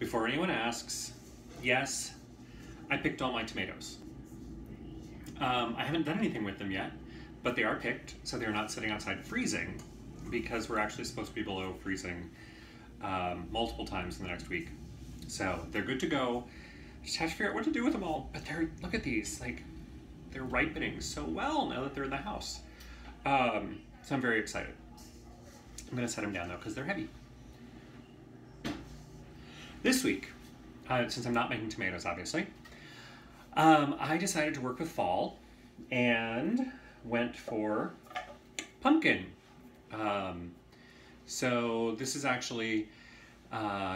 Before anyone asks, yes, I picked all my tomatoes. I haven't done anything with them yet, but they are picked, so they're not sitting outside freezing, because we're actually supposed to be below freezing multiple times in the next week. So they're good to go. Just have to figure out what to do with them all. But look at these, like, they're ripening so well now that they're in the house. So I'm very excited. I'm gonna set them down though, because they're heavy. This week, since I'm not making tomatoes, obviously, I decided to work with fall and went for pumpkin. So this is actually,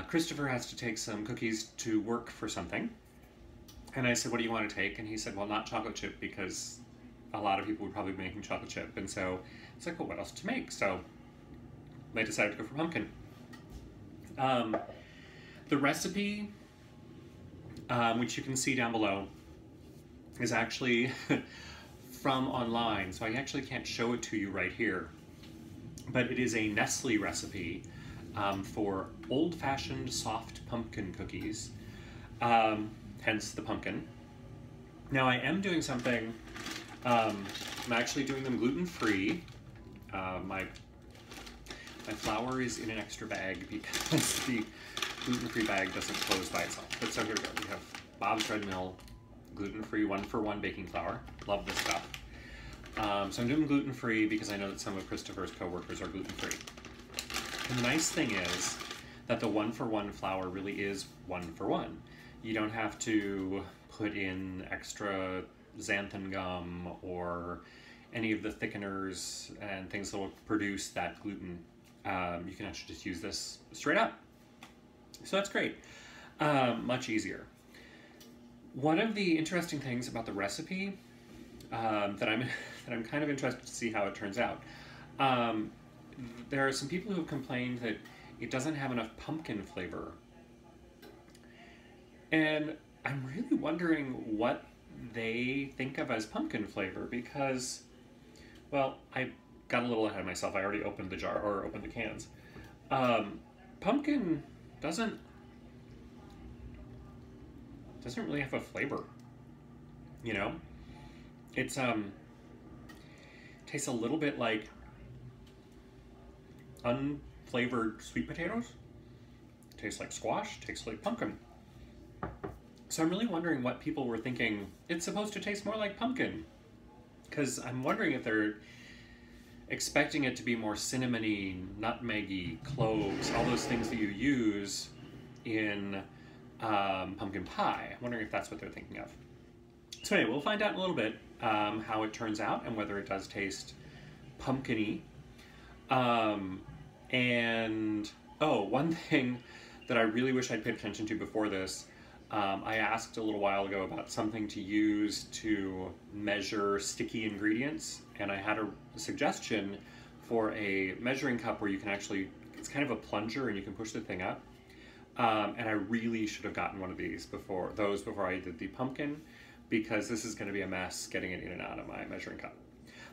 Christopher has to take some cookies to work for something. And I said, what do you want to take? And he said, well, not chocolate chip, because a lot of people would probably be making chocolate chip. And so it's like, well, what else to make? So I decided to go for pumpkin. The recipe, which you can see down below, is actually from online. So I actually can't show it to you right here. But it is a Nestle recipe for old-fashioned soft pumpkin cookies, hence the pumpkin. Now I am doing something, I'm actually doing them gluten-free. My flour is in an extra bag because the gluten-free bag doesn't close by itself. But so here we go, we have Bob's Red Mill gluten-free 1-for-1 baking flour. Love this stuff. So I'm doing gluten-free because I know that some of Christopher's coworkers are gluten-free. And the nice thing is that the 1-for-1 flour really is 1-for-1. You don't have to put in extra xanthan gum or any of the thickeners and things that will produce that gluten. You can actually just use this straight up. So that's great. Much easier. One of the interesting things about the recipe that I'm kind of interested to see how it turns out. There are some people who have complained that it doesn't have enough pumpkin flavor. And I'm really wondering what they think of as pumpkin flavor, because, well, I got a little ahead of myself. I already opened the jar, or opened the cans. Pumpkin doesn't really have a flavor, you know? It's tastes a little bit like unflavored sweet potatoes. Tastes like squash, tastes like pumpkin. So I'm really wondering what people were thinking. It's supposed to taste more like pumpkin, because I'm wondering if they're expecting it to be more cinnamony, nutmeggy, cloves, all those things that you use in pumpkin pie. I'm wondering if that's what they're thinking of. So anyway, we'll find out in a little bit how it turns out and whether it does taste pumpkin-y. And, oh, one thing that I really wish I'd paid attention to before this, I asked a little while ago about something to use to measure sticky ingredients, and I had a suggestion for a measuring cup where you can actually, it's kind of a plunger and you can push the thing up. And I really should have gotten one of these before I did the pumpkin, because this is going to be a mess getting it in and out of my measuring cup.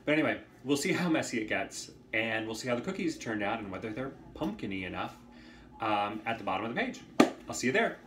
But anyway, we'll see how messy it gets, and we'll see how the cookies turned out and whether they're pumpkin-y enough at the bottom of the page. I'll see you there.